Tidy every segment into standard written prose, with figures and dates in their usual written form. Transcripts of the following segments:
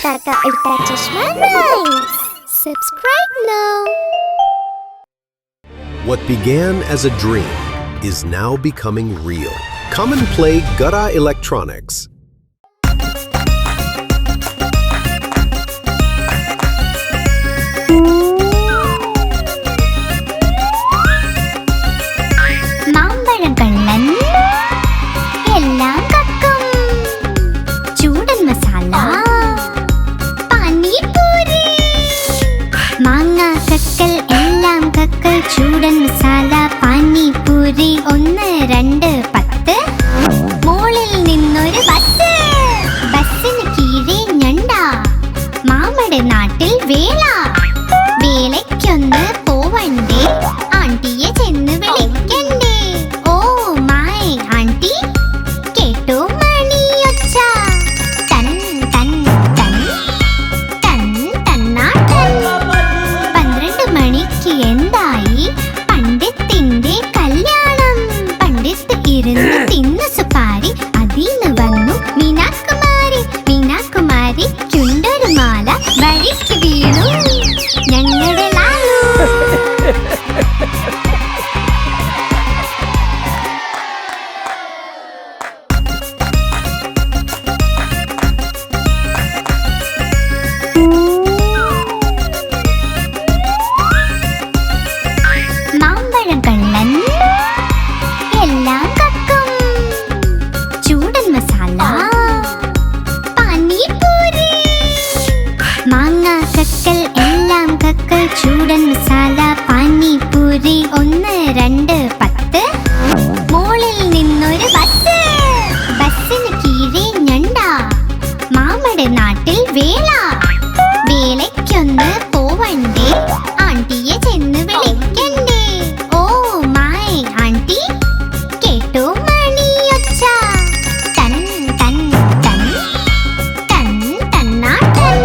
Avatar ka Ultra Chashma Rhymes. Subscribe now. What began as a dream is now becoming real. Come and play Gada Electronics. ചൂടൻ മസാല പാനിപൂരി 1 2 10 മോളിൽ നിന്നൊരു ബസ്സിന് കീഴെ ഞണ്ട മാമയുടെ നാട്ടിൽ വേലയ്ക്കൊന്ന് പോവണ്ടേ ആന്റിയെ ചെന്ന് വിളിക്കണ്ടേ ഓ മൈ ആന്റി കേട്ടോ മണിയൊച്ച തൻ തൻ തൻ തൻ തന്നാട്ടൻ 12 മണിക്ക് എന്തായി പണ്ഡിത്തിന്റെ കല്യാണം പണ്ഡിത്ത് ഇരുന്ന് തിന്ന് സുപാരി അതിന്ന് വന്നു മീനാകുമാരി ചുണ്ടൊരു മാല വഴിക്ക് വീണു ഞങ്ങളുടെ ലാലു ചൂടൻ മസാല പാനിപൂരി 1 2 10 മോളിൽ നിന്നൊരു ബസ്സിന് കീഴെ ഞണ്ട മാമയുടെ നാട്ടിൽ വേലയ്ക്കൊന്ന് പോവണ്ടേ ആന്റിയെ ചെന്ന് വിളിക്കണ്ടേ ഓ മൈ ആന്റി കേട്ടോ മണിയൊച്ച തൻ തൻ തൻ തൻ തന്നാട്ടൻ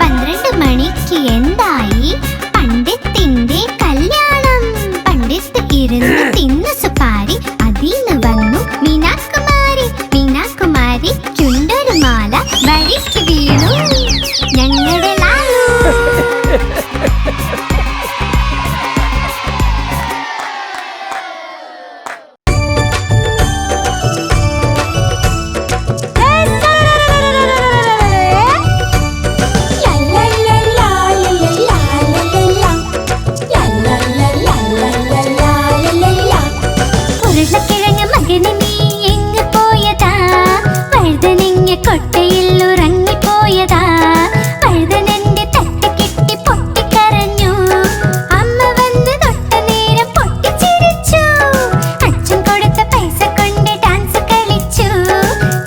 12 മണിക്ക് എന്തായി പണ്ഡിത്തിന്റെ കല്യാണം പണ്ഡിത്ത് ഇരുന്ന് തിന്ന് സുപാരി അതിന്ന് വന്നു മീനാകുമാരി ചുണ്ടൊരു മാല വഴിക്ക് വീണു ഞങ്ങളുടെ ലാലു കൊട്ടയിൽ ഉറങ്ങിപ്പോയതാ വഴുതനന്റെ തട്ട് കെട്ടി പൊട്ടിക്കരഞ്ഞു അമ്മ വന്ന് തൊട്ട നേരം പൊട്ടിച്ചിരിച്ചു അച്ഛൻ കൊടുത്ത പൈസ കൊണ്ട് ഡാൻസ് കളിച്ചു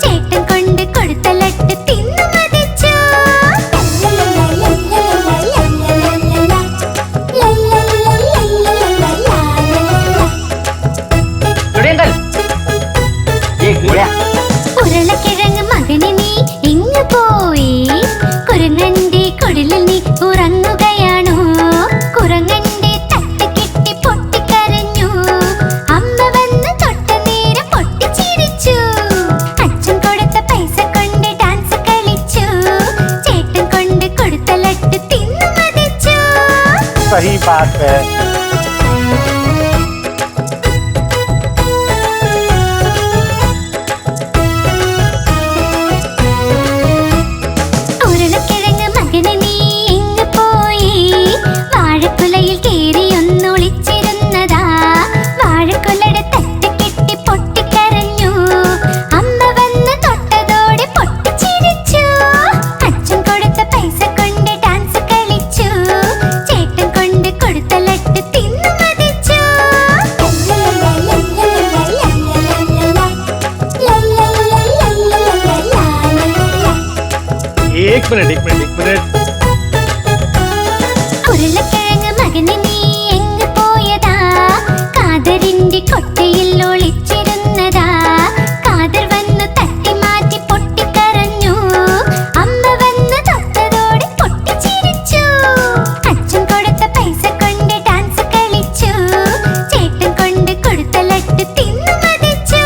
ചേട്ടൻ കൊണ്ട് കൊടുത്ത ലട്ട് തിന്നു മതിച്ചു ഉരുളക്കിഴങ്ങ് മകനെ നീ എങ്ങു പോയി കുരങ്ങന്റെ കുടിലിൽ നീ ഉറങ്ങുകയാണോ കുരങ്ങന്റെ തട്ട് കെട്ടി പൊട്ടിക്കരഞ്ഞു അമ്മ വന്ന് തൊട്ട നേരം പൊട്ടിച്ചിരിച്ചു അച്ഛൻ കൊടുത്ത പൈസ കൊണ്ട് ഡാൻസ് കളിച്ചു ചേട്ടൻ കൊണ്ട് കൊടുത്ത ലട്ട് തിന്നു മതിച്ചു സഹി ബാത് ഹൈ വാഴക്കുലയിൽ കേറി ഒന്നൊളിച്ചിരുന്നതാ വാഴക്കുലയുടെ തട്ട് കെട്ടി പൊട്ടിക്കരഞ്ഞു അമ്മ വന്ന് തൊട്ടതോടെ പൊട്ടിച്ചിരിച്ചു അച്ഛൻ കൊടുത്ത പൈസ കൊണ്ട് ഡാൻസ് കളിച്ചു ചേട്ടൻ കൊണ്ട് കൊടുത്ത ലട്ട് തിന്നു മതിച്ചു एक मिनट ഉരുളക്കിഴങ്ങ് മകനെ നീ എങ്ങു പോയതാ കാതറിന്റെ കൊട്ടയിൽ ഒളിച്ചിരുന്നതാ കാതർ വന്നു തട്ടി മാറ്റി പൊട്ടിക്കരഞ്ഞു അമ്മ വന്ന് തൊട്ടതോടെ പൊട്ടിച്ചിരിച്ചു അച്ഛൻ കൊടുത്ത പൈസ കൊണ്ട് ഡാൻസ് കളിച്ചു ചേട്ടൻ കൊണ്ട് കൊടുത്ത ലട്ട് തിന്നു മതിച്ചു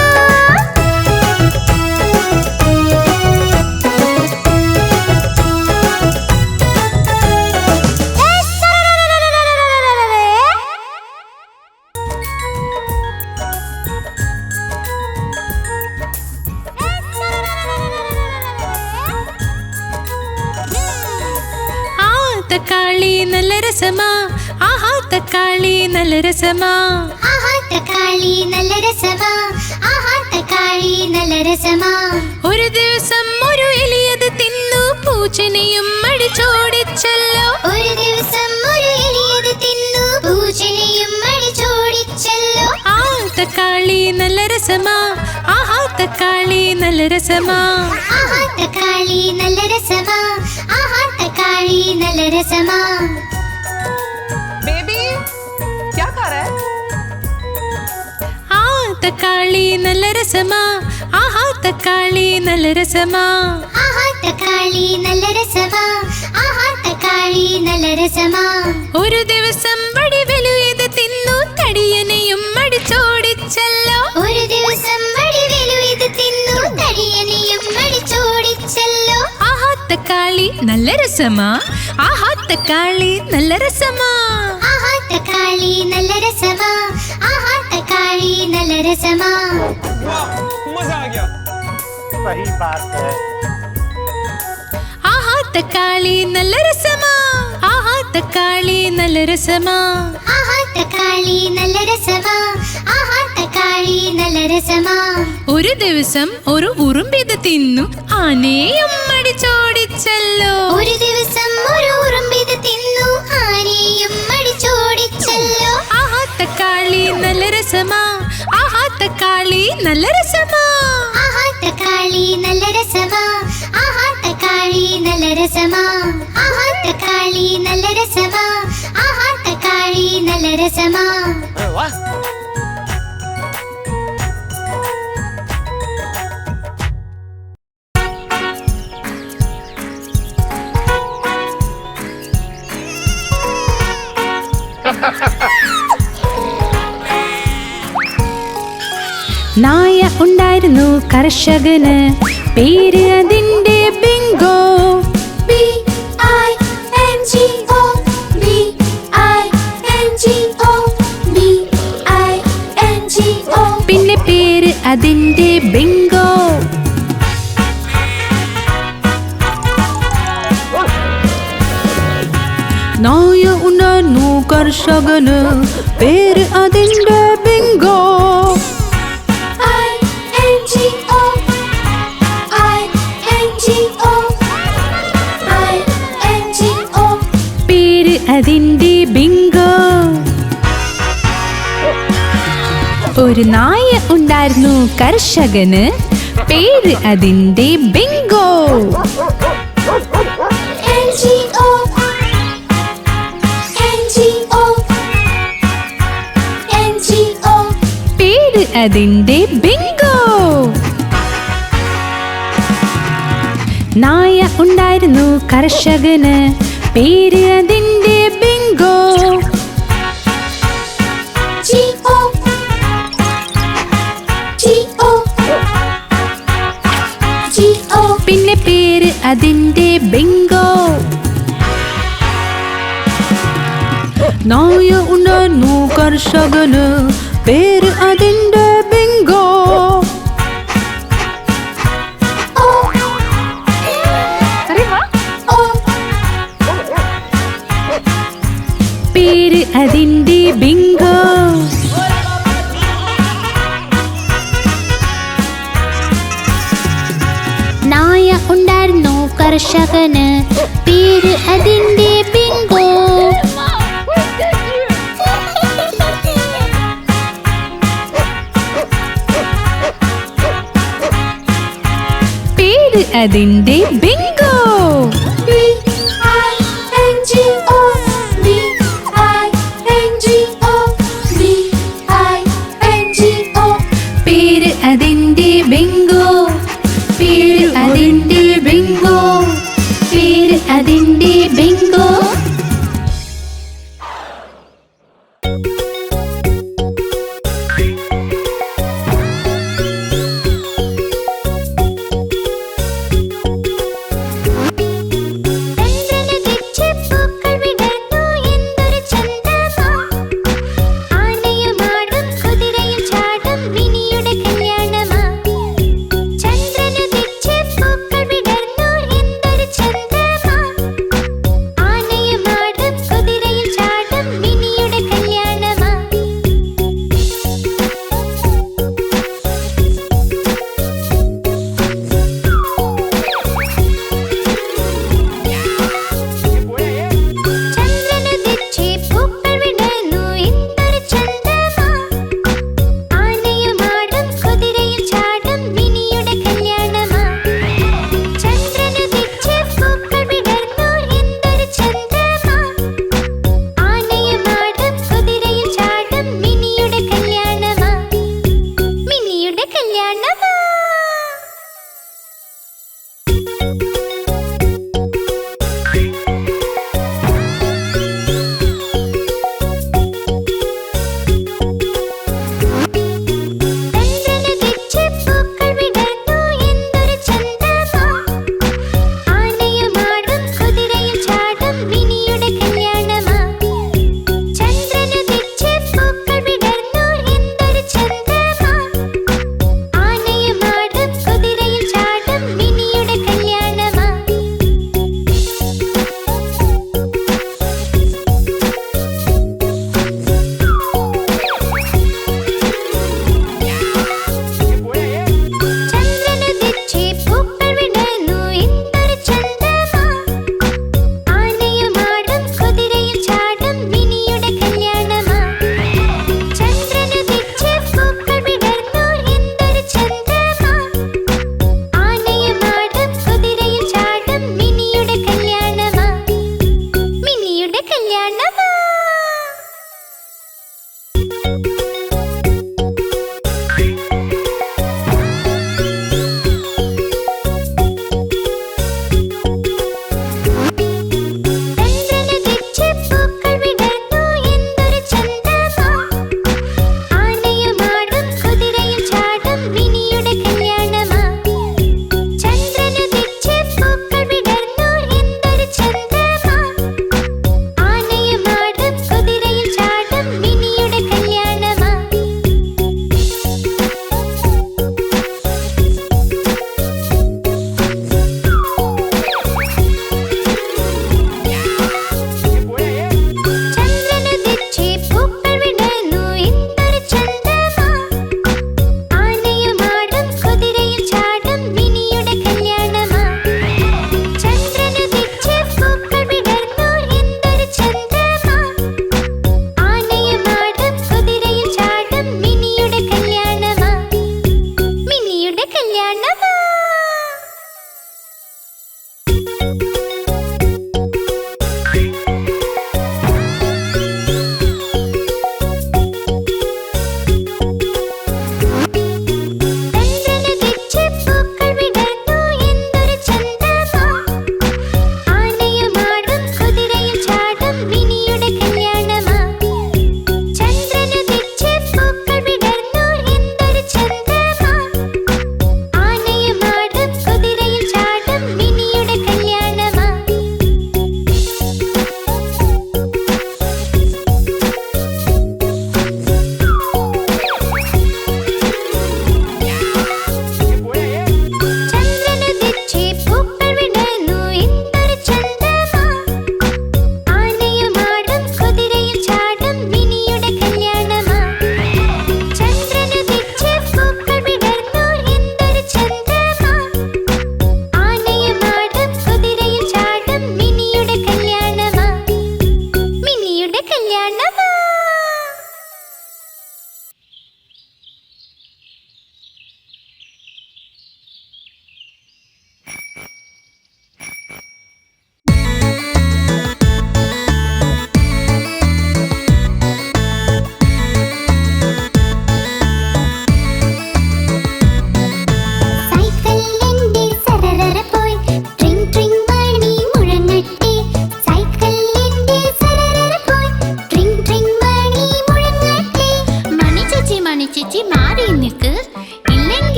തക്കാളി നല്ല രസമാ, ആഹാ തക്കാളി നല്ല രസമാ. ആഹാ തക്കാളി നല്ല രസമാ, ആഹാ തക്കാളി നല്ല രസമാ. ഒരു ദിവസം ഒരു എലിയത് തിന്നു, പൂച്ചനെയും അടിച്ചോടിച്ചല്ലോ. ഒരു ദിവസം ഒരു എലിയത് തിന്നു, പൂച്ചനെയും അടിച്ചോടിച്ചല്ലോ. ആ തക്കാളി നല്ല രസമാ, ആഹാ തക്കാളി നല്ല രസമാ. ആഹാ തക്കാളി നല്ല രസമാ, ആഹാ തക്കാളി നല്ല രസമാ. बेबी क्या कर रहा है? ആ തക്കാളി നല്ല രസമാ, ആഹാ തക്കാളി നല്ല രസമാ. ആഹാ തക്കാളി നല്ല രസമാ, ആഹാ തക്കാളി നല്ല രസമാ. ഒരു ദിവസം വടിവലു ഇത് തിന്നു, തടിയനെയും അടിച്ചോടിച്ചല്ലോ. ഒരു ദിവസം വടിവേലു ഇത് തിന്നു, തടിയനെയും അടിച്ചോടിച്ചല്ലോ. ആഹാ തക്കാളി നല്ല രസമാ, ആഹാ തക്കാളി നല്ല രസമാ. ആഹാ തക്കാളി നല്ല രസമാ, ആഹാ തക്കാളി നല്ല രസമാ. मजा आ गया. सही बात है. ആഹാ തക്കാളി നല്ല രസമാ, ആഹാ തക്കാളി നല്ല രസമാ. ആഹാ തക്കാളി നല്ല രസമാ, ആഹാ തക്കാളി നല്ല രസമാ. ഒരു ദിവസം ഒരു ഉറുമ്പിത് തിന്നു, ആനയും അടിച്ചോടിച്ചല്ലോ. ഒരു ദിവസം ഒരു ഉറുമ്പിത് തിന്നു, ആനയും അടിച്ചോടിച്ചല്ലോ. ആഹാ തക്കാളി നല്ല രസമാ, ആഹാ തക്കാളി നല്ല രസമാ. ആഹാ തക്കാളി നല്ല രസമാ, ആഹാ തക്കാളി നല്ല രസമാ. ആഹാ തക്കാളി നല്ല രസമാ, ആഹാ തക്കാളി നല്ല രസമാ. वाह. നായ ഉണ്ടായിരുന്നു കർഷകന്, പേര് അതിന്റെ ബിങ്കോ. B-I-N-G-O, B-I-N-G-O, B-I-N-G-O. പിന്നെ പേര് അതിന്റെ ബിങ്കോ. നായ ഉണ്ടായിരുന്നു കർഷകന്, പേര് അതിന്റെ ബിങ്കോ. I-N-G-O, I-N-G-O, I-N-G-O. പേര് അതിന്റെ ബിങ്കോ. ഒരു നായ ഉണ്ടായിരുന്നു കർഷകന്, പേര് അതിന്റെ ബിങ്കോ. N-G-O, N-G-O, N-G-O. പേര് അതിന്റെ ബിങ്കോ. നായ ഉണ്ടായിരുന്നു കർഷകന്, പേര് അതിന്റെ ബിങ്കോ. G-O, G-O, G-O. പിന്നെ പേര് അതിന്റെ ബിങ്കോ. നായ ഉണ്ടായിരുന്നു കർഷകന്, പേര് അതിന്റെ ബിങ്കോ. O, O. പേര് അതിന്റെ ബിങ്കോ. നായ ഉണ്ടായിരുന്നു കർഷകന്, പേര് അതിന്റെ ബിങ്കോ. പേര് അതിന്റെ ബിങ്കോ. B-I-N-G-O, B-I-N-G-O, B-I-N-G-O. പേര് അതിന്റെ ബിങ്കോ. പേര് അതിന്റെ ബിങ്കോ. പേര് അതിന്റെ ബിങ്കോ.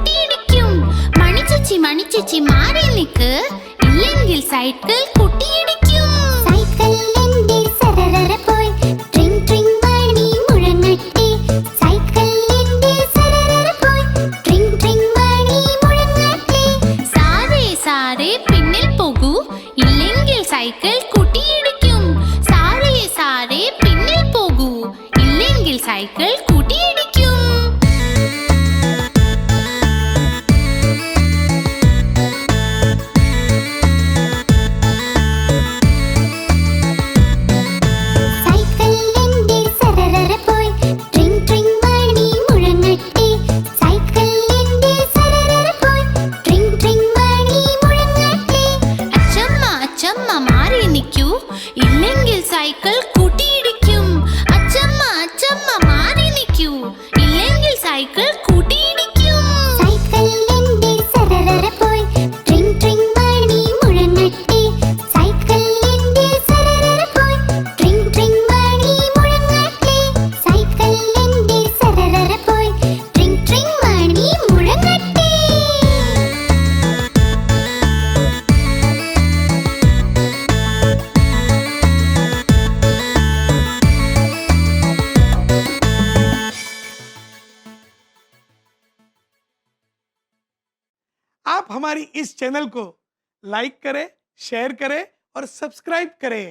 കൂട്ടിയിടിക്കും. മണിച്ചേച്ചി മണിച്ചേച്ചി മാറി നിക്ക്, ഇല്ലെങ്കിൽ സൈക്കിൾ കൂട്ടിയിടിക്കും. സൈക്കിൾ എന്റെ സരസര പോയി, ട്രിങ് ട്രിങ് മണി മുഴങ്ങട്ടെ. സൈക്കിൾ എന്റെ സരസര പോയി, ട്രിങ് ട്രിങ് മണി മുഴങ്ങട്ടെ. സാരേ സാരേ പിന്നിൽ പോകൂ, ഇല്ലെങ്കിൽ സൈക്കിൾ കൂട്ടിയിടിക്കും. സാരേ സാരേ പിന്നിൽ പോകൂ, ഇല്ലെങ്കിൽ സൈക്കിൾ കൂട്ടിയിടിക്കും. സൈക്കിൾ എന്റെ സരസര പോയി, ട്രിങ് ട്രിങ് മണി മുഴങ്ങട്ടെ. സൈക്കിൾ എന്റെ സരസര പോയി, ട്രിങ് ട്രിങ് മണി മുഴങ്ങട്ടെ. അച്ചമ്മ അച്ചമ്മ മാറി നിൽക്കൂ, ഇല്ലെങ്കിൽ സൈക്കിൾ കൂട്ടിയിടിക്കും. അച്ചമ്മ അച്ചമ്മ മാറി നിൽക്കൂ, ഇല്ലെങ്കിൽ സൈക്കിൾ കൂട്ടിയിടിക്കും. സൈക്കിൾ എന്റെ സരസര പോയി, ട്രിങ് ട്രിങ് മണി മുഴങ്ങട്ടെ. സൈക്കിൾ എന്റെ സരസര പോയി, ട്രിങ് ട്രിങ് മണി മുഴങ്ങട്ടെ. സൈക്കിൾ എന്റെ സരസര പോയി, ട്രിങ് ട്രിങ് മണി മുഴങ്ങട്ടെ. आप हमारी इस चैनल को लाइक करें, शेयर करें और सब्सक्राइब करें।